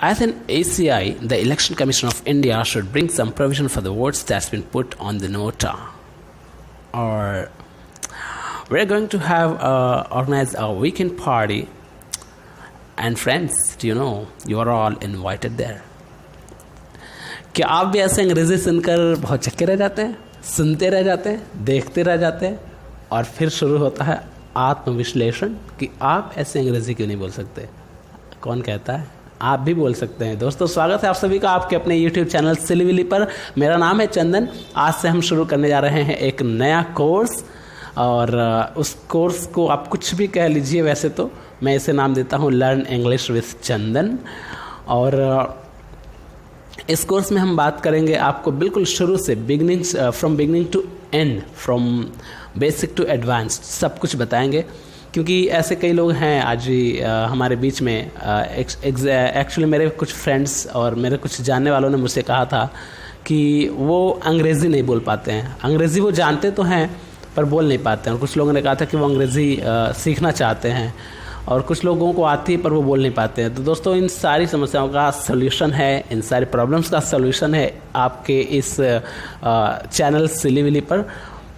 As an ACI, the Election Commission of India should bring some provision for the votes that's been put on the nota. Or we're going to have organize a weekend party, and friends, do you know, you are all invited there. क्या आप भी ऐसे अंग्रेजी सुनकर बहुत चक्के रह जाते हैं, सुनते रह जाते हैं, देखते रह जाते हैं, और फिर शुरू होता है आत्मविश्लेषण कि आप ऐसे अंग्रेजी क्यों नहीं बोल सकते? कौन कहता है? आप भी बोल सकते हैं। दोस्तों, स्वागत है आप सभी का आपके अपने YouTube चैनल सिलीविली पर। मेरा नाम है चंदन। आज से हम शुरू करने जा रहे हैं एक नया कोर्स, और उस कोर्स को आप कुछ भी कह लीजिए, वैसे तो मैं इसे नाम देता हूँ लर्न इंग्लिश विथ चंदन। और इस कोर्स में हम बात करेंगे आपको बिल्कुल शुरू से from beginning to end, from basic to advanced, सब कुछ बताएंगे। क्योंकि ऐसे कई लोग हैं आज भी हमारे बीच में। एक्चुअली मेरे कुछ फ्रेंड्स और मेरे कुछ जानने वालों ने मुझसे कहा था कि वो अंग्रेज़ी नहीं बोल पाते हैं। अंग्रेज़ी वो जानते तो हैं पर बोल नहीं पाते हैं। और कुछ लोगों ने कहा था कि वो अंग्रेज़ी सीखना चाहते हैं, और कुछ लोगों को आती है पर वो बोल नहीं पाते हैं। तो दोस्तों, इन सारी समस्याओं का सलूशन है, इन सारी प्रॉब्लम्स का सलूशन है आपके इस चैनल सिलीविली पर।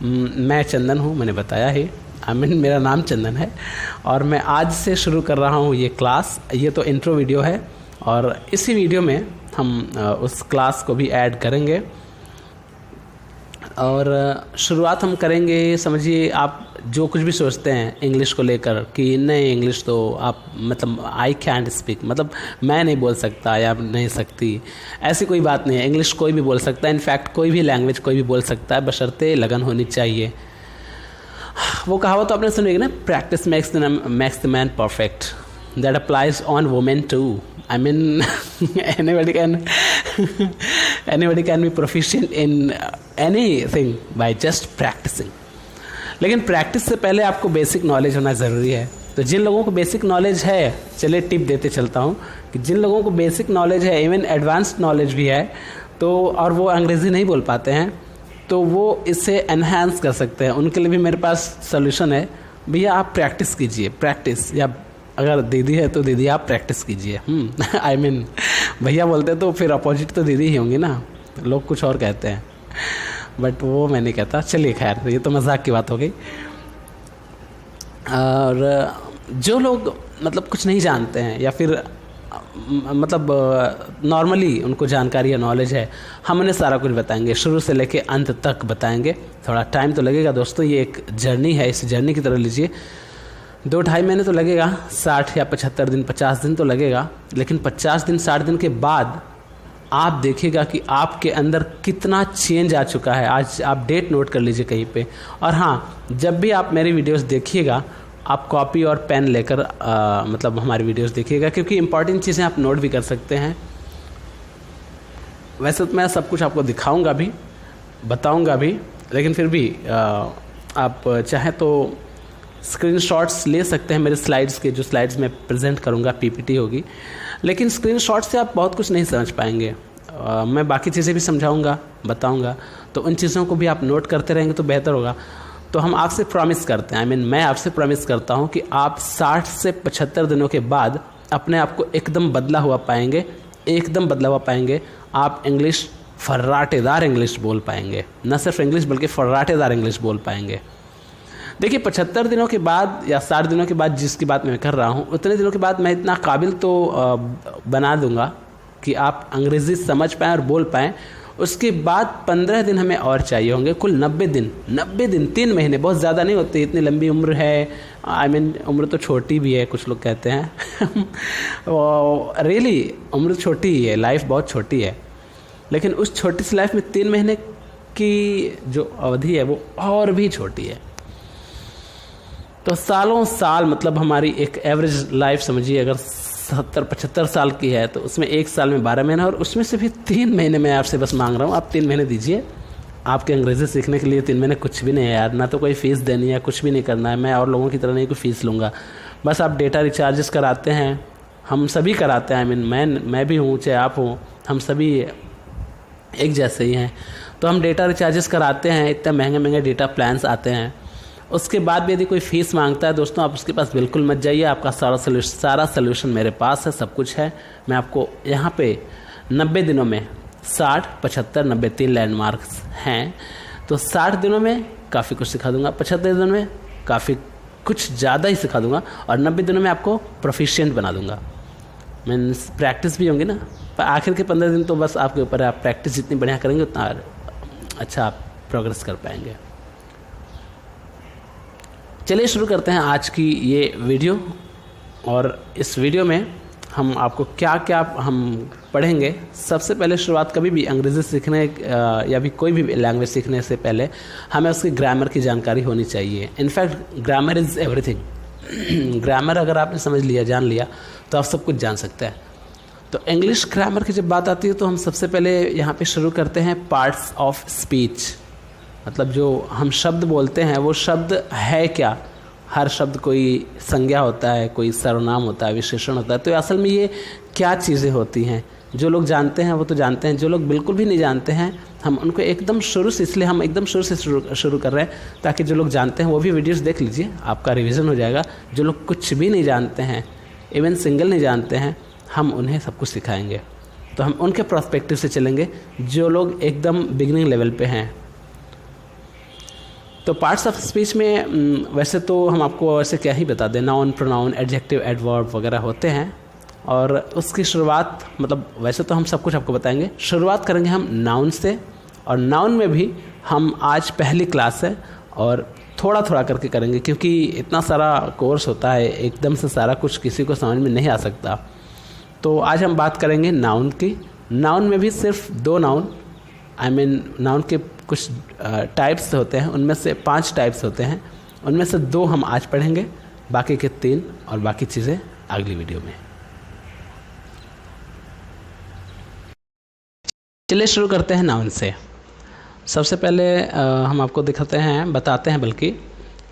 मैं चंदन हूँ, मैंने बताया ही, मेरा नाम चंदन है, और मैं आज से शुरू कर रहा हूँ ये क्लास। ये तो इंट्रो वीडियो है, और इसी वीडियो में हम उस क्लास को भी ऐड करेंगे। और शुरुआत हम करेंगे, समझिए आप जो कुछ भी सोचते हैं इंग्लिश को लेकर कि नहीं, इंग्लिश तो आप मतलब आई कैंट स्पीक, मतलब मैं नहीं बोल सकता या नहीं सकती, ऐसी कोई बात नहीं है। इंग्लिश कोई भी बोल सकता है। इनफैक्ट कोई भी लैंग्वेज कोई भी बोल सकता है, बशर्ते लगन होनी चाहिए। वो कहावत तो आपने सुनी है ना, practice makes the man perfect. That applies on women too. I mean, anybody can be proficient in anything by just practicing. लेकिन प्रैक्टिस से पहले आपको बेसिक नॉलेज होना ज़रूरी है। तो जिन लोगों को बेसिक नॉलेज है, चलिए टिप देते चलता हूँ कि जिन लोगों को बेसिक नॉलेज है, इवन एडवांस्ड नॉलेज भी है, तो और वो अंग्रेज़ी नहीं बोल पाते हैं, तो वो इसे एनहांस कर सकते हैं। उनके लिए भी मेरे पास सोल्यूशन है। भैया आप प्रैक्टिस कीजिए, प्रैक्टिस, या अगर दीदी है तो दीदी आप प्रैक्टिस कीजिए। आई मीन भैया बोलते तो फिर अपोजिट तो दीदी ही होंगी ना, लोग कुछ और कहते हैं, बट वो मैं नहीं कहता। चलिए खैर, ये तो मजाक की बात हो गई। और जो लोग मतलब कुछ नहीं जानते हैं, या फिर मतलब नॉर्मली उनको जानकारी या नॉलेज है, हम उन्हें सारा कुछ बताएंगे, शुरू से लेके अंत तक बताएंगे। थोड़ा टाइम तो लगेगा दोस्तों, ये एक जर्नी है, इस जर्नी की तरह लीजिए। 2-2.5 महीने तो लगेगा, 60 या 75 दिन, 50 दिन तो लगेगा। लेकिन 50 दिन 60 दिन के बाद आप देखिएगा कि आपके अंदर कितना चेंज आ चुका है। आज आप डेट नोट कर लीजिए कहीं पे। और हाँ, जब भी आप मेरी वीडियोस देखिएगा, आप कॉपी और पेन लेकर मतलब हमारी वीडियोस देखिएगा, क्योंकि इंपॉर्टेंट चीज़ें आप नोट भी कर सकते हैं। वैसे तो मैं सब कुछ आपको दिखाऊंगा भी, बताऊंगा भी, लेकिन फिर भी आप चाहें तो स्क्रीनशॉट्स ले सकते हैं मेरे स्लाइड्स के। जो स्लाइड्स मैं प्रेजेंट करूंगा, पीपीटी होगी, लेकिन स्क्रीनशॉट से आप बहुत कुछ नहीं समझ पाएंगे। मैं बाकी चीज़ें भी समझाऊंगा, बताऊंगा, तो उन चीज़ों को भी आप नोट करते रहेंगे तो बेहतर होगा। तो हम आपसे प्रॉमिस करते हैं, मैं आपसे प्रॉमिस करता हूं कि आप 60 से 75 दिनों के बाद अपने आप को एकदम बदला हुआ पाएंगे, एकदम बदला हुआ पाएंगे। आप इंग्लिश फर्राटेदार इंग्लिश बोल पाएंगे, न सिर्फ इंग्लिश बल्कि फर्राटेदार इंग्लिश बोल पाएंगे। देखिए, 75 दिनों के बाद या 60 दिनों के बाद जिसकी बात मैं कर रहा हूँ, उतने दिनों के बाद मैं इतना काबिल तो बना दूंगा कि आप अंग्रेज़ी समझ पाएँ और बोल पाएँ। उसके बाद 15 दिन हमें और चाहिए होंगे, कुल 90 दिन। 90 दिन, 3 महीने बहुत ज़्यादा नहीं होते, इतनी लंबी उम्र है। आई मीन उम्र तो छोटी भी है, कुछ लोग कहते हैं रियली उम्र छोटी ही है, लाइफ बहुत छोटी है। लेकिन उस छोटी सी लाइफ में 3 महीने की जो अवधि है वो और भी छोटी है। तो सालों साल, मतलब हमारी एक एवरेज लाइफ समझिए, अगर 70-75 साल की है, तो उसमें एक साल में 12 महीने, और उसमें से भी 3 महीने मैं आपसे बस मांग रहा हूँ। आप 3 महीने दीजिए। आपके अंग्रेज़ी सीखने के लिए 3 महीने कुछ भी नहीं है यार, ना तो कोई फ़ीस देनी है, कुछ भी नहीं करना है। मैं और लोगों की तरह नहीं कोई फ़ीस लूँगा। बस आप डेटा रिचार्जेस कराते हैं, हम सभी कराते हैं। आई मीन मैं भी हूँ, चाहे आप हों, हम सभी एक जैसे ही हैं। तो हम डेटा रिचार्जेस कराते हैं, इतने महंगे महंगे डेटा प्लान्स आते हैं, उसके बाद भी यदि कोई फ़ीस मांगता है दोस्तों, आप उसके पास बिल्कुल मत जाइए। आपका सारा सलूशन मेरे पास है, सब कुछ है। मैं आपको यहाँ पे 90 दिनों में 60, 75, 90 3 लैंडमार्क्स हैं। तो 60 दिनों में काफ़ी कुछ सिखा दूंगा, 75 दिनों में काफ़ी कुछ ज़्यादा ही सिखा दूंगा, और 90 दिनों में आपको प्रोफिशिएंट बना दूंगा। मीन्स प्रैक्टिस भी होंगी ना, पर आखिर के 15 दिन तो बस आपके ऊपर है। आप प्रैक्टिस जितनी बढ़िया करेंगे उतना अच्छा आप प्रोग्रेस कर पाएंगे। चलिए शुरू करते हैं आज की ये वीडियो। और इस वीडियो में हम आपको क्या क्या हम पढ़ेंगे। सबसे पहले शुरुआत कभी भी अंग्रेज़ी सीखने या भी कोई भी लैंग्वेज सीखने से पहले हमें उसकी ग्रामर की जानकारी होनी चाहिए। In fact grammar is everything. Grammar अगर आपने समझ लिया, जान लिया, तो आप सब कुछ जान सकते हैं। तो इंग्लिश ग्रामर की जब बात आती है तो हम सबसे पहले यहाँ पे शुरू करते हैं पार्ट्स ऑफ स्पीच। मतलब जो हम शब्द बोलते हैं वो शब्द है क्या। हर शब्द कोई संज्ञा होता है, कोई सर्वनाम होता है, विशेषण होता है। तो असल में ये क्या चीज़ें होती हैं। जो लोग जानते हैं वो तो जानते हैं, जो लोग बिल्कुल भी नहीं जानते हैं हम उनको एकदम शुरू से, इसलिए हम एकदम शुरू से शुरू कर रहे हैं ताकि जो लोग जानते हैं वो भी वीडियोस देख लीजिए, आपका रिवीजन हो जाएगा। जो लोग कुछ भी नहीं जानते हैं, इवन सिंगल नहीं जानते हैं, हम उन्हें सब कुछ सिखाएंगे। तो हम उनके पर्सपेक्टिव से चलेंगे जो लोग एकदम बिगिनिंग लेवल पे हैं। तो पार्ट्स ऑफ स्पीच में वैसे तो हम आपको ऐसे क्या ही बता दें, नाउन, प्रोनाउन, एडजेक्टिव, एडवर्ब वगैरह होते हैं। और उसकी शुरुआत, मतलब वैसे तो हम सब कुछ आपको बताएंगे। शुरुआत करेंगे हम नाउन से, और नाउन में भी हम आज पहली क्लास है और थोड़ा थोड़ा करके करेंगे, क्योंकि इतना सारा कोर्स होता है, एकदम से सारा कुछ किसी को समझ में नहीं आ सकता। तो आज हम बात करेंगे नाउन की। नाउन में भी सिर्फ 2 नाउन, नाउन के कुछ टाइप्स होते हैं, उनमें से 5 टाइप्स होते हैं, उनमें से 2 हम आज पढ़ेंगे, बाकी के 3 और बाकी चीज़ें अगली वीडियो में। चलिए शुरू करते हैं नाउन से। सबसे पहले हम आपको बताते हैं बल्कि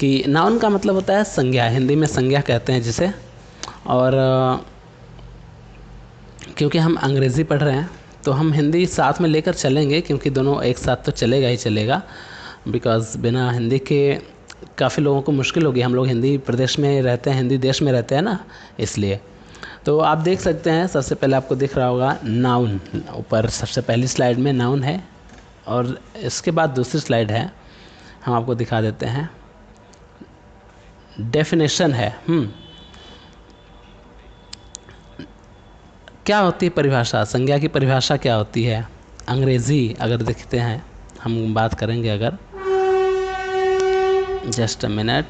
कि नाउन का मतलब होता है संज्ञा। हिंदी में संज्ञा कहते हैं जिसे। और क्योंकि हम अंग्रेज़ी पढ़ रहे हैं तो हम हिंदी साथ में लेकर चलेंगे, क्योंकि दोनों एक साथ तो चलेगा ही चलेगा। बिकॉज़ बिना हिंदी के काफ़ी लोगों को मुश्किल होगी। हम लोग हिंदी प्रदेश में रहते हैं, हिंदी देश में रहते हैं ना, इसलिए। तो आप देख सकते हैं, सबसे पहले आपको दिख रहा होगा नाउन। ऊपर सबसे पहली स्लाइड में नाउन है, और इसके बाद दूसरी स्लाइड है, हम आपको दिखा देते हैं, डेफिनेशन है। क्या होती है परिभाषा, संज्ञा की परिभाषा क्या होती है। अंग्रेज़ी अगर देखते हैं, हम बात करेंगे अगर, जस्ट अ मिनट।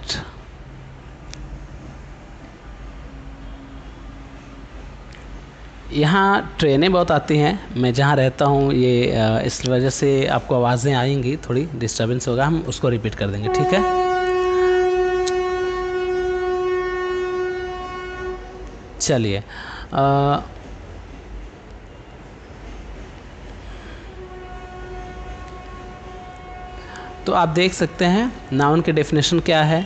यहाँ ट्रेनें बहुत आती हैं, मैं जहाँ रहता हूँ ये इस वजह से आपको आवाज़ें आएंगी, थोड़ी डिस्टर्बेंस होगा, हम उसको रिपीट कर देंगे, ठीक है। चलिए तो आप देख सकते हैं नाउन की डेफिनेशन क्या है।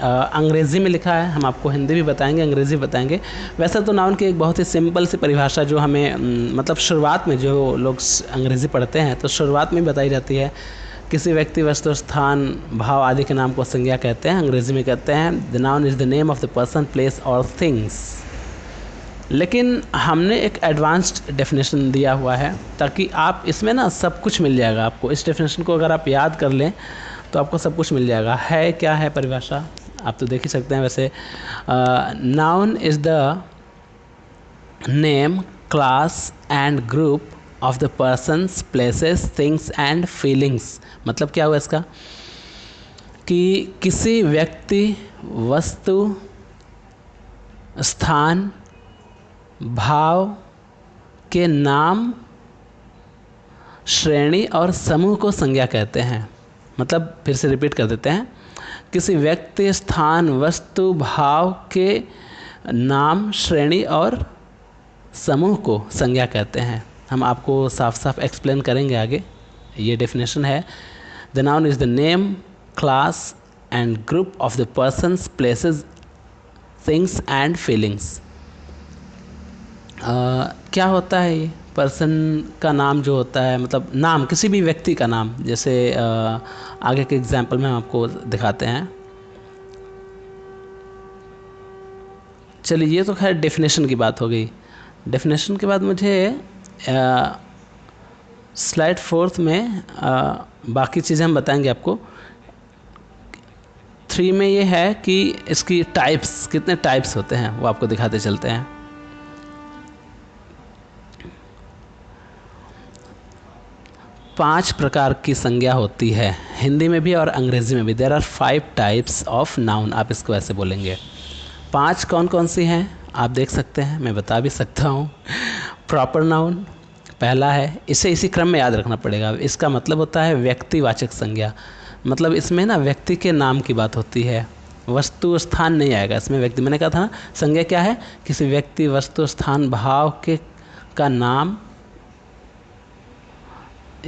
अंग्रेज़ी में लिखा है, हम आपको हिंदी भी बताएंगे, अंग्रेज़ी बताएंगे। वैसे तो नाउन की एक बहुत ही सिंपल सी परिभाषा जो हमें मतलब शुरुआत में जो लोग अंग्रेज़ी पढ़ते हैं तो शुरुआत में बताई जाती है। किसी व्यक्ति, वस्तु, स्थान, भाव आदि के नाम को संज्ञा कहते हैं। अंग्रेज़ी में कहते हैं the noun is the name of the person, place और थिंग्स। लेकिन हमने एक एडवांस्ड डेफिनेशन दिया हुआ है ताकि आप इसमें ना सब कुछ मिल जाएगा आपको। इस डेफिनेशन को अगर आप याद कर लें तो आपको सब कुछ मिल जाएगा। है क्या है परिभाषा, आप तो देख ही सकते हैं। वैसे noun is the name, class and group of the persons, places, things and feelings. मतलब क्या हुआ इसका कि किसी व्यक्ति, वस्तु, स्थान, भाव के नाम, श्रेणी और समूह को संज्ञा कहते हैं। मतलब फिर से रिपीट कर देते हैं, किसी व्यक्ति, स्थान, वस्तु, भाव के नाम, श्रेणी और समूह को संज्ञा कहते हैं। हम आपको साफ साफ एक्सप्लेन करेंगे आगे। ये डेफिनेशन है, the noun is the name, class and group of the persons, places, things and feelings. क्या होता है ये पर्सन का नाम जो होता है, मतलब नाम किसी भी व्यक्ति का नाम। जैसे आगे के एग्जाम्पल में हम आपको दिखाते हैं। चलिए, ये तो खैर डेफिनेशन की बात हो गई। डेफिनेशन के बाद मुझे स्लाइड 4 में बाकी चीज़ें हम बताएंगे आपको। 3 में ये है कि इसकी टाइप्स, कितने टाइप्स होते हैं वो आपको दिखाते चलते हैं। पांच प्रकार की संज्ञा होती है हिंदी में भी और अंग्रेजी में भी। There are 5 types of noun, आप इसको ऐसे बोलेंगे। 5 कौन कौन सी हैं आप देख सकते हैं, मैं बता भी सकता हूँ। प्रॉपर नाउन पहला है, इसे इसी क्रम में याद रखना पड़ेगा। इसका मतलब होता है व्यक्तिवाचक संज्ञा, मतलब इसमें ना व्यक्ति के नाम की बात होती है, वस्तु स्थान नहीं आएगा इसमें। व्यक्ति, मैंने कहा था ना, संज्ञा क्या है, किसी व्यक्ति वस्तु स्थान भाव के का नाम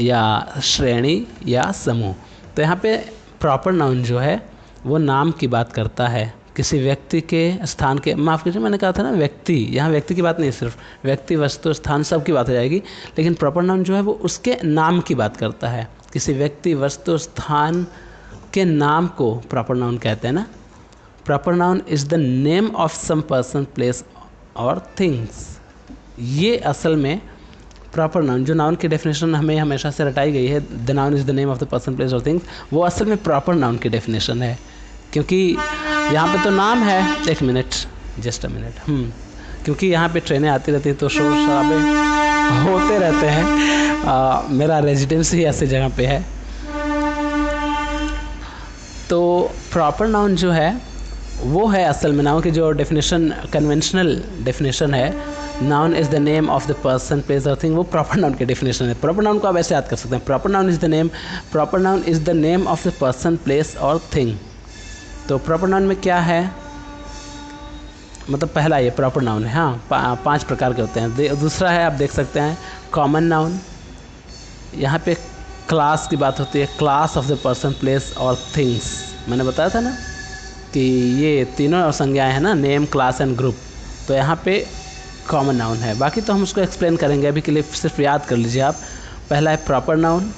या श्रेणी या समूह। तो यहाँ पे प्रॉपर नाउन जो है वो नाम की बात करता है, किसी व्यक्ति के स्थान के, माफ़ कीजिए मैंने कहा था ना व्यक्ति, यहाँ व्यक्ति की बात नहीं, सिर्फ व्यक्ति वस्तु स्थान सब की बात हो जाएगी। लेकिन प्रॉपर नाउन जो है वो उसके नाम की बात करता है, किसी व्यक्ति वस्तु स्थान के नाम को प्रॉपर नाउन कहते हैं ना। Proper noun is the name of some person, place और थिंग्स। ये असल में प्रॉपर नाउन, जो नाउन की डेफिनेशन हमें हमेशा से रटाई गई है, the noun is the name of the person, place और थिंग्स, वो असल में प्रॉपर नाउन की डेफिनेशन है। क्योंकि यहाँ पे तो नाम है, एक मिनट, जस्ट अ मिनट, क्योंकि यहाँ पे ट्रेनें आती रहती हैं तो शोर शराबे होते रहते हैं। मेरा रेजिडेंस ही ऐसी जगह पे है। तो प्रॉपर नाउन जो है वो है असल में नाउन की जो डेफिनेशन, कन्वेंशनल डेफिनेशन है, noun is the name of the person, place और थिंग, वो प्रॉपर नाउन की डेफिनेशन है। प्रॉपर नाउन को आप ऐसे याद कर सकते हैं, proper noun is the name of the person, place और थिंग। तो प्रॉपर नाउन में क्या है, मतलब पहला ये प्रॉपर नाउन है, हाँ 5 प्रकार के होते हैं। दूसरा है, आप देख सकते हैं, कॉमन नाउन। यहाँ पे क्लास की बात होती है, class of the person, place और थिंग्स। मैंने बताया था ना कि ये तीनों संज्ञाएं हैं ना, नेम, क्लास एंड ग्रुप। तो यहाँ पे कॉमन नाउन है, बाकी तो हम उसको एक्सप्लेन करेंगे, अभी के लिए सिर्फ याद कर लीजिए आप। पहला है प्रॉपर नाउन,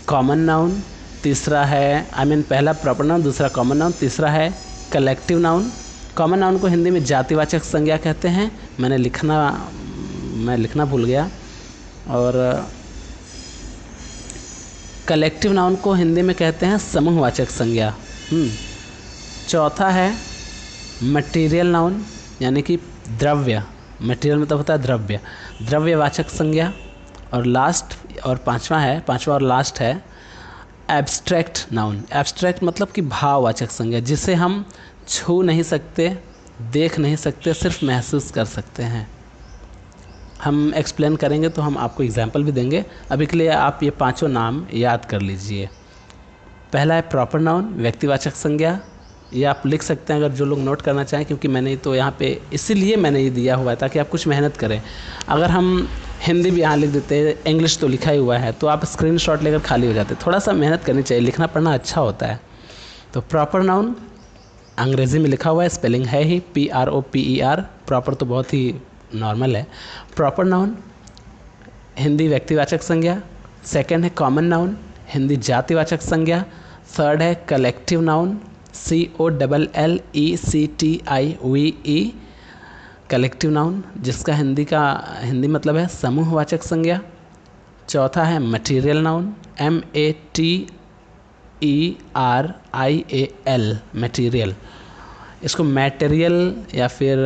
कॉमन नाउन, तीसरा है पहला प्रॉपर नाउन, दूसरा कॉमन नाउन, तीसरा है कलेक्टिव नाउन। कॉमन नाउन को हिंदी में जातिवाचक संज्ञा कहते हैं, मैं लिखना भूल गया। और कलेक्टिव नाउन को हिंदी में कहते हैं समूहवाचक संज्ञा। चौथा है मटेरियल नाउन, यानी कि द्रव्य, मटेरियल मतलब होता है द्रव्य, द्रव्यवाचक संज्ञा। और पांचवा और लास्ट है एब्स्ट्रैक्ट नाउन। एब्स्ट्रैक्ट मतलब कि भाववाचक संज्ञा, जिसे हम छू नहीं सकते, देख नहीं सकते, सिर्फ महसूस कर सकते हैं। हम एक्सप्लेन करेंगे तो हम आपको एग्जाम्पल भी देंगे, अभी के लिए आप ये 5 नाम याद कर लीजिए। पहला है प्रॉपर नाउन, व्यक्तिवाचक संज्ञा, ये आप लिख सकते हैं अगर जो लोग नोट करना चाहें, क्योंकि मैंने तो यहाँ पे इसीलिए मैंने ये दिया हुआ है ताकि आप कुछ मेहनत करें। अगर हम हिंदी भी यहाँ लिख देते हैं, इंग्लिश तो लिखा ही हुआ है, तो आप स्क्रीनशॉट लेकर खाली हो जाते। थोड़ा सा मेहनत करनी चाहिए, लिखना पढ़ना अच्छा होता है। तो प्रॉपर नाउन अंग्रेज़ी में लिखा हुआ है, स्पेलिंग है ही PROPER, प्रॉपर तो बहुत ही नॉर्मल है। प्रॉपर नाउन हिंदी व्यक्तिवाचक संज्ञा, सेकंड है कॉमन नाउन, हिंदी जातिवाचक संज्ञा, थर्ड है collective noun, COLLECTIVE, collective noun, जिसका हिंदी मतलब है समूहवाचक संज्ञा। चौथा है मटेरियल नाउन, METERIAL, मटेरियल, इसको मटेरियल या फिर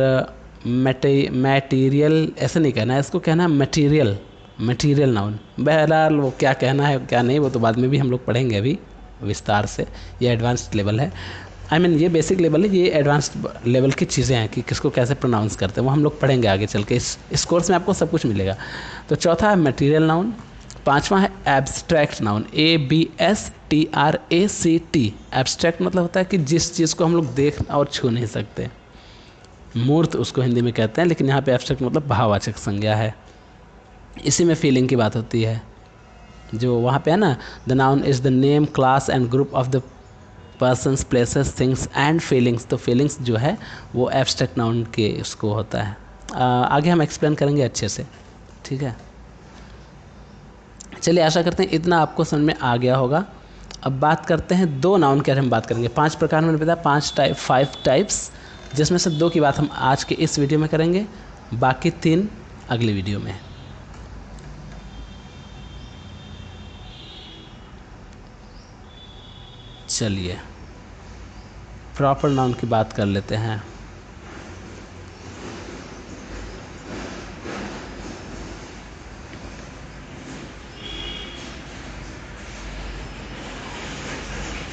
मटेरियल ऐसे नहीं कहना है, इसको कहना है मटेरियल नाउन। बहरहाल वो क्या कहना है क्या नहीं वो तो बाद में भी हम लोग पढ़ेंगे अभी विस्तार से, ये एडवांस्ड लेवल है। ये बेसिक लेवल है, ये एडवांस्ड लेवल की चीज़ें हैं कि किसको कैसे प्रोनाउंस करते हैं, वो हम लोग पढ़ेंगे आगे चल के। इस कोर्स में आपको सब कुछ मिलेगा। तो चौथा है मटेरियल नाउन, पांचवा है एब्स्ट्रैक्ट नाउन, ABSTRACT। एब्स्ट्रैक्ट मतलब होता है कि जिस चीज़ को हम लोग देख और छू नहीं सकते, मूर्त उसको हिंदी में कहते हैं, लेकिन यहाँ पे एब्स्ट्रैक्ट मतलब भाववाचक संज्ञा है। इसी में फीलिंग की बात होती है, जो वहाँ पे है ना, the noun is the name, class and group of the persons, places, things and feelings. तो फीलिंग्स जो है वो एब्स्ट्रैक्ट नाउन के उसको होता है। आगे हम एक्सप्लेन करेंगे अच्छे से, ठीक है। चलिए, आशा करते हैं इतना आपको समझ में आ गया होगा। अब बात करते हैं 2 नाउन के, हम बात करेंगे 5 प्रकार, मैंने बताया 5 टाइप्स। जिसमें से 2 की बात हम आज के इस वीडियो में करेंगे, बाकी 3 अगली वीडियो में। चलिए प्रॉपर नाउन की बात कर लेते हैं।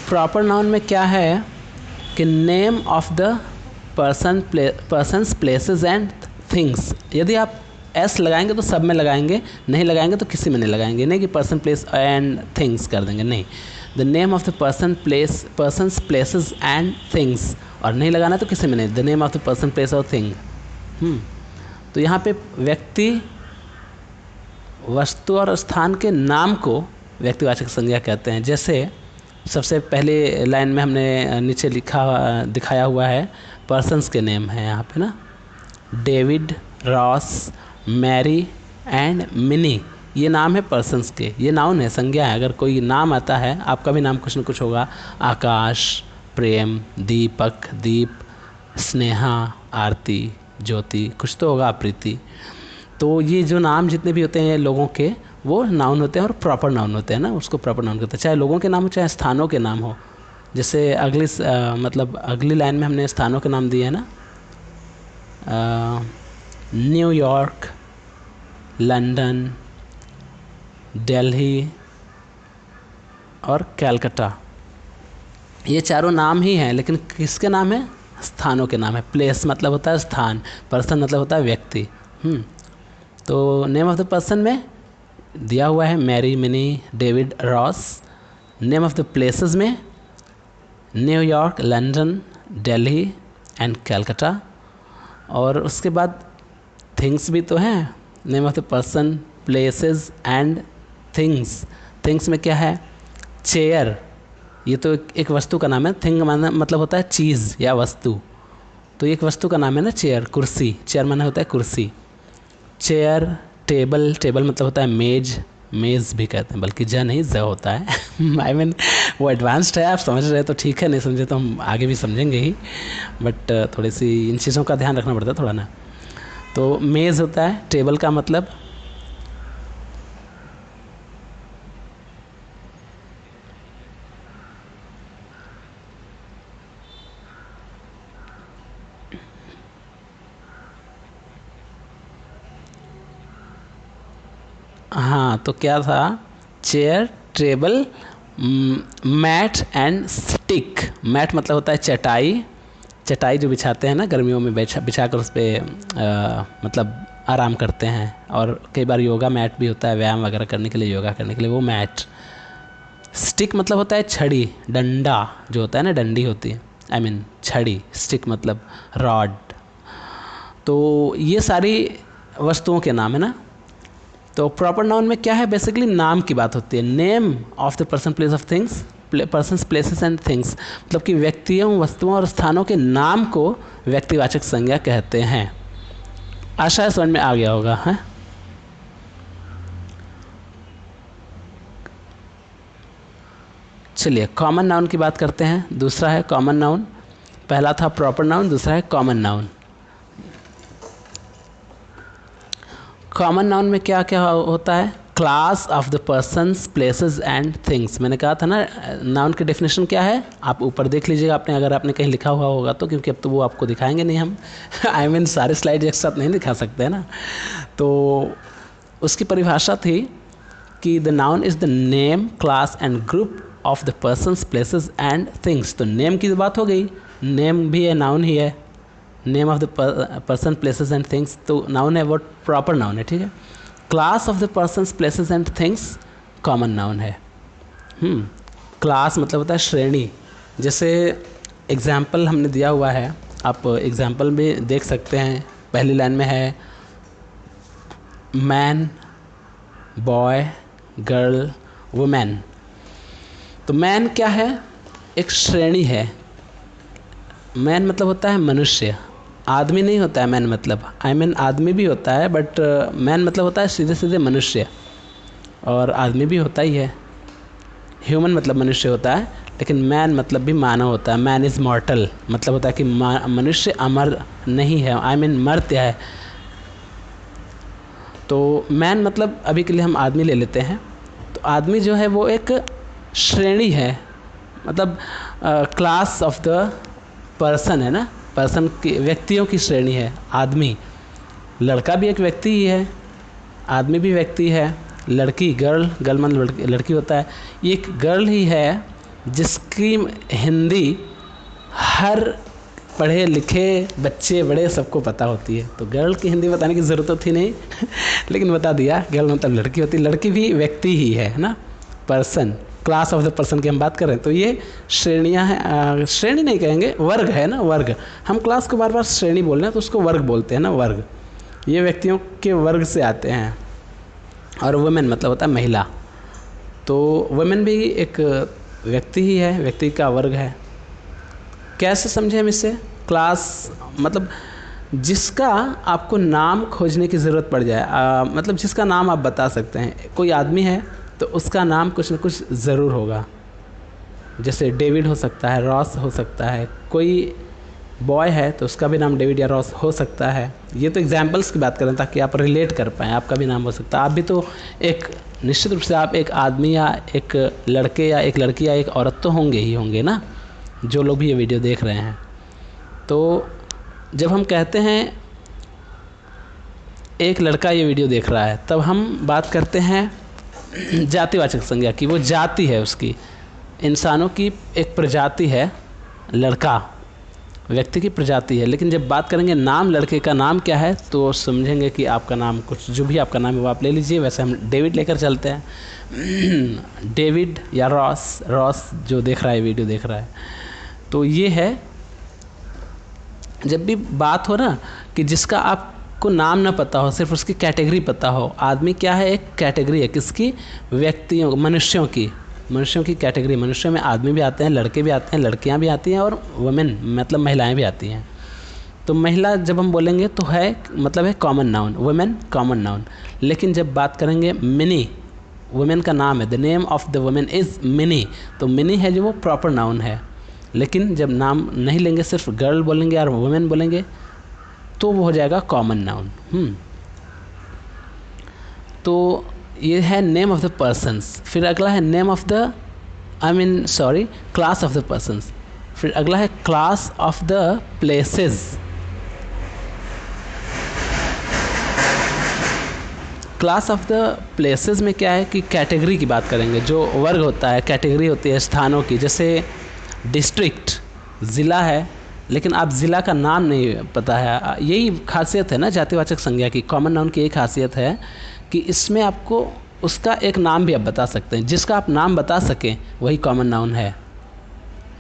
प्रॉपर नाउन में क्या है कि name of the persons places and things. यदि आप एस लगाएंगे तो सब में लगाएंगे, नहीं लगाएंगे तो किसी में नहीं लगाएंगे, नहीं कि पर्सन प्लेस एंड थिंग्स कर देंगे, नहीं। The name of the persons places and things, और नहीं लगाना तो किसी में नहीं, the name of the person place और थिंग। तो यहाँ पे व्यक्ति, वस्तु और स्थान के नाम को व्यक्तिवाचक संज्ञा कहते हैं। जैसे सबसे पहले लाइन में हमने नीचे दिखाया हुआ है, पर्सन्स के नेम है यहाँ पे ना, David, Ross, Mary and Mini, ये नाम है पर्सन्स के, ये नाउन है, संज्ञा है। अगर कोई नाम आता है, आपका भी नाम कुछ न कुछ होगा, आकाश, प्रेम, दीपक, दीप, स्नेहा, आरती, ज्योति, कुछ तो होगा, प्रीति। तो ये जो नाम जितने भी होते हैं लोगों के, वो नाउन होते हैं और प्रॉपर नाउन होते हैं ना, उसको प्रॉपर नाउन कहते हैं। चाहे लोगों के नाम हो, चाहे स्थानों के नाम हो। जैसे अगली लाइन में हमने स्थानों के नाम दिए हैं ना, न्यूयॉर्क, लंदन, दिल्ली और कलकत्ता, ये चारों नाम ही हैं, लेकिन किसके नाम है? स्थानों के नाम है। प्लेस मतलब होता है स्थान, पर्सन मतलब होता है व्यक्ति। तो नेम ऑफ द पर्सन में दिया हुआ है Mary, Mini, David, Ross. Name of the places में New York, London, Delhi and Calcutta. और उसके बाद थिंग्स भी तो हैं, name of the person, places and things. Things में क्या है? चेयर, ये तो एक वस्तु का नाम है। थिंग माना मतलब होता है चीज़ या वस्तु, तो एक वस्तु का नाम है ना चेयर। कुर्सी, चेयर माना होता है कुर्सी। चेयर, टेबल, टेबल मतलब होता है मेज, मेज़ भी कहते हैं, बल्कि ज नहीं ज होता है। आई मीन वो एडवांस्ड है, आप समझ रहे तो ठीक है, नहीं समझे तो हम आगे भी समझेंगे ही, बट थोड़ी सी इन चीज़ों का ध्यान रखना पड़ता है थोड़ा ना। तो मेज़ होता है, टेबल का मतलब हाँ, तो क्या था? Chair, table, mat and stick. Mat मतलब होता है चटाई, चटाई जो बिछाते हैं ना गर्मियों में, बिछाकर उस पर मतलब आराम करते हैं। और कई बार योगा मैट भी होता है, व्यायाम वगैरह करने के लिए, योगा करने के लिए, वो मैट। स्टिक मतलब होता है छड़ी, डंडा जो होता है ना, डंडी होती है, आई मीन छड़ी। स्टिक मतलब रॉड। तो ये सारी वस्तुओं के नाम है ना। तो प्रॉपर नाउन में क्या है? बेसिकली नाम की बात होती है। Name of the person, place of things, persons, places and things, मतलब कि व्यक्तियों, वस्तुओं और स्थानों के नाम को व्यक्तिवाचक संज्ञा कहते हैं। आशा है समझ में आ गया होगा, है? चलिए कॉमन नाउन की बात करते हैं। दूसरा है कॉमन नाउन। पहला था प्रॉपर नाउन, दूसरा है कॉमन नाउन। कॉमन नाउन में क्या क्या होता है? Class of the persons, places and things. मैंने कहा था ना, नाउन की डेफिनेशन क्या है, आप ऊपर देख लीजिएगा आपने, अगर आपने कहीं लिखा हुआ होगा तो, क्योंकि अब तो वो आपको दिखाएंगे नहीं हम। आई मीन सारे स्लाइड एक साथ नहीं दिखा सकते हैं ना। तो उसकी परिभाषा थी कि the noun is the name, class and group of the persons, places and things. तो नेम की बात हो गई, नेम भी है, नाउन ही है। Name of the person, places and things, तो नाउन है, वो प्रॉपर नाउन है, ठीक है। Class of the persons, places and things common noun है। क्लास मतलब होता है श्रेणी। जैसे एग्जाम्पल हमने दिया हुआ है, आप एग्जाम्पल में देख सकते हैं। पहली लाइन में है मैन, बॉय, गर्ल, वुमेन। तो मैन क्या है? एक श्रेणी है। मैन मतलब होता है मनुष्य, आदमी नहीं होता है मैन मतलब। आई मीन आदमी भी होता है, बट मैन मतलब होता है सीधे सीधे मनुष्य, और आदमी भी होता ही है। ह्यूमन मतलब मनुष्य होता है, लेकिन मैन मतलब भी मानव होता है। मैन इज़ मॉर्टल मतलब होता है कि मनुष्य अमर नहीं है, आई मीन मर्त्य है। तो मैन मतलब अभी के लिए हम आदमी ले लेते हैं। तो आदमी जो है वो एक श्रेणी है, मतलब क्लास ऑफ द पर्सन है ना, पर्सन की व्यक्तियों की श्रेणी है आदमी। लड़का भी एक व्यक्ति ही है, आदमी भी व्यक्ति है। लड़की गर्ल मतलब लड़की होता है, ये एक गर्ल ही है जिसकी हिंदी हर पढ़े लिखे बच्चे बड़े सबको पता होती है। तो गर्ल की हिंदी बताने की ज़रूरत तो थी नहीं लेकिन बता दिया, गर्ल मतलब लड़की होती है। लड़की भी व्यक्ति ही है ना, person, class of the person की हम बात कर रहे हैं। तो ये श्रेणियाँ हैं, श्रेणी नहीं कहेंगे, वर्ग है ना, वर्ग। हम क्लास को बार बार श्रेणी बोल रहे हैं तो उसको वर्ग बोलते हैं ना, वर्ग। ये व्यक्तियों के वर्ग से आते हैं। और वुमेन मतलब होता है महिला। तो वुमेन भी एक व्यक्ति ही है, व्यक्ति का वर्ग है। कैसे समझें हम इससे? क्लास मतलब जिसका आपको नाम खोजने की ज़रूरत पड़ जाए, मतलब जिसका नाम आप बता सकते हैं। कोई आदमी है तो उसका नाम कुछ न कुछ ज़रूर होगा, जैसे डेविड हो सकता है, रॉस हो सकता है। कोई बॉय है तो उसका भी नाम डेविड या रॉस हो सकता है। ये तो एग्जाम्पल्स की बात करें ताकि आप रिलेट कर पाएँ, आपका भी नाम हो सकता है। आप भी तो एक निश्चित रूप से आप एक आदमी या एक लड़के या एक लड़की या एक औरत तो होंगे ही होंगे ना, जो लोग भी ये वीडियो देख रहे हैं। तो जब हम कहते हैं एक लड़का ये वीडियो देख रहा है, तब हम बात करते हैं जातिवाचक संज्ञा की। वो जाति है उसकी, इंसानों की एक प्रजाति है लड़का, व्यक्ति की प्रजाति है। लेकिन जब बात करेंगे नाम, लड़के का नाम क्या है, तो समझेंगे कि आपका नाम कुछ, जो भी आपका नाम है वो आप ले लीजिए। वैसे हम डेविड लेकर चलते हैं डेविड या रॉस, रॉस जो देख रहा है वीडियो देख रहा है। तो ये है, जब भी बात हो ना कि जिसका आपको नाम ना पता हो, सिर्फ उसकी कैटेगरी पता हो। आदमी क्या है? एक कैटेगरी है, किसकी? व्यक्तियों, मनुष्यों की कैटेगरी। मनुष्यों में आदमी भी आते हैं, लड़के भी आते हैं, लड़कियां भी आती हैं, और वुमेन मतलब महिलाएं भी आती हैं। तो महिला जब हम बोलेंगे तो है मतलब है common noun, women common noun. लेकिन जब बात करेंगे मिनी, वुमेन का नाम है, the name of the women is mini, तो मिनी है जो वो प्रॉपर नाउन है। लेकिन जब नाम नहीं लेंगे, सिर्फ गर्ल बोलेंगे और वुमेन बोलेंगे, तो वो हो जाएगा कॉमन नाउन। तो ये है नेम ऑफ द पर्सन्स। फिर अगला है name of the class of the persons. फिर अगला है class of the places. Class of the places में क्या है कि कैटेगरी की बात करेंगे। जो वर्ग होता है, कैटेगरी होती है स्थानों की। जैसे डिस्ट्रिक्ट, ज़िला है, लेकिन आप ज़िला का नाम नहीं पता है। यही खासियत है ना जातिवाचक संज्ञा की, कॉमन नाउन की यही खासियत है कि इसमें आपको उसका एक नाम भी आप बता सकते हैं। जिसका आप नाम बता सकें वही कॉमन नाउन है।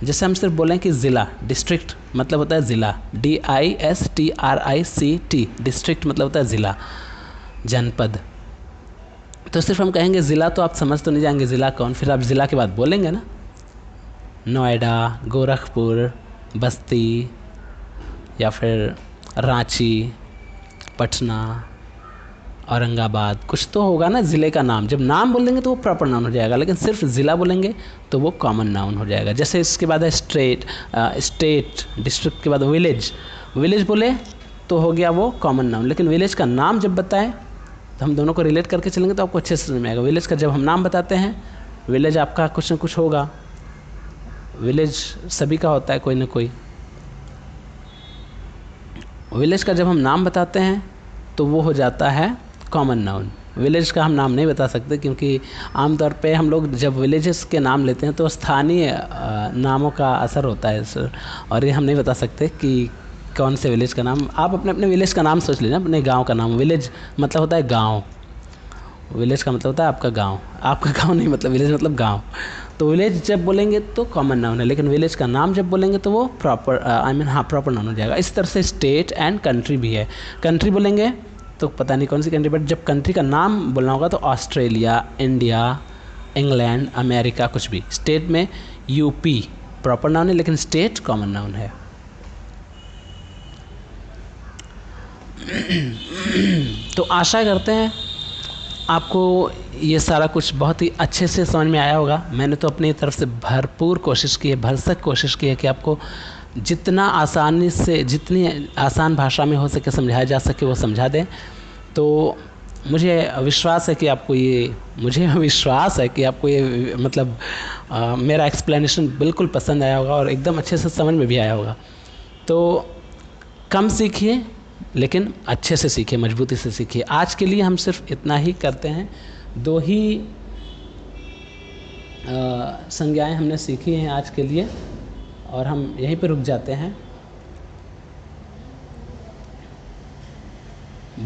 जैसे हम सिर्फ बोलें कि ज़िला, डिस्ट्रिक्ट मतलब होता है ज़िला, DISTRICT, डिस्ट्रिक्ट मतलब होता है ज़िला, जनपद। तो सिर्फ हम कहेंगे ज़िला तो आप समझ तो नहीं जाएंगे ज़िला कौन। फिर आप ज़िला के बाद बोलेंगे ना, नोएडा, गोरखपुर, बस्ती, या फिर रांची, पटना, औरंगाबाद, कुछ तो होगा ना ज़िले का नाम। जब नाम बोलेंगे तो वो प्रॉपर नाउन हो जाएगा, लेकिन सिर्फ ज़िला बोलेंगे तो वो कॉमन नाउन हो जाएगा। जैसे इसके बाद है स्टेट, डिस्ट्रिक्ट के बाद विलेज। विलेज बोले तो हो गया वो कॉमन नाउन, लेकिन विलेज का नाम जब बताएं तो हम दोनों को रिलेट करके चलेंगे तो आपको अच्छे से समझ में आएगा। विलेज का जब हम नाम बताते हैं, विलेज आपका कुछ न कुछ होगा। विलेज सभी का होता है कोई ना कोई। विलेज का जब हम नाम बताते हैं तो वो हो जाता है कॉमन नाउन। विलेज का हम नाम नहीं बता सकते, क्योंकि आमतौर पे हम लोग जब विलेजेस के नाम लेते हैं तो स्थानीय नामों का असर होता है सर, और ये हम नहीं बता सकते कि कौन से विलेज का नाम। आप अपने अपने विलेज का नाम सोच लीजिए, अपने गांव का नाम। विलेज मतलब होता है गांव, विलेज का मतलब होता है आपका गांव। आपका गांव नहीं मतलब विलेज मतलब गांव। तो विलेज जब बोलेंगे तो कॉमन नाउन है, लेकिन विलेज का नाम जब बोलेंगे तो वो प्रॉपर प्रॉपर नाउन हो जाएगा। इस तरह से स्टेट एंड कंट्री भी है। कंट्री बोलेंगे तो पता नहीं कौन सी कंट्री, बट जब कंट्री का नाम बोलना होगा तो ऑस्ट्रेलिया, इंडिया, इंग्लैंड, अमेरिका, कुछ भी। स्टेट में यूपी प्रॉपर नाउन है, लेकिन स्टेट कॉमन नाउन है। तो आशा करते हैं आपको ये सारा कुछ बहुत ही अच्छे से समझ में आया होगा। मैंने तो अपनी तरफ से भरपूर कोशिश की है, भरसक कोशिश की है कि आपको जितना आसानी से, जितनी आसान भाषा में हो सके समझाया जा सके वो समझा दें। तो मुझे विश्वास है कि आपको ये मतलब मेरा एक्सप्लेनेशन बिल्कुल पसंद आया होगा और एकदम अच्छे से समझ में भी आया होगा। तो कम सीखिए लेकिन अच्छे से सीखिए, मजबूती से सीखिए। आज के लिए हम सिर्फ इतना ही करते हैं। 2 ही संज्ञाएं हमने सीखी हैं आज के लिए और हम यहीं पर रुक जाते हैं।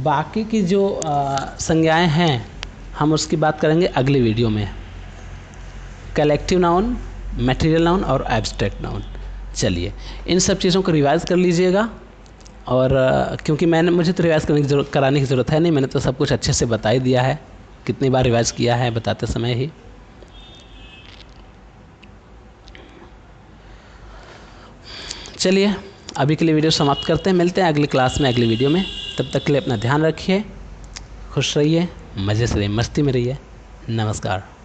बाकी की जो संज्ञाएं हैं हम उसकी बात करेंगे अगली वीडियो में। कलेक्टिव नाउन, मटेरियल नाउन और एब्स्ट्रैक्ट नाउन। चलिए इन सब चीज़ों को रिवाइज़ कर लीजिएगा। और क्योंकि मुझे तो रिवाइज़ कराने की ज़रूरत है नहीं, मैंने तो सब कुछ अच्छे से बता ही दिया है। कितनी बार रिवाइज़ किया है बताते समय ही। चलिए अभी के लिए वीडियो समाप्त करते हैं, मिलते हैं अगली क्लास में, अगली वीडियो में। तब तक के लिए अपना ध्यान रखिए, खुश रहिए, मज़े से रहिए, मस्ती में रहिए। नमस्कार।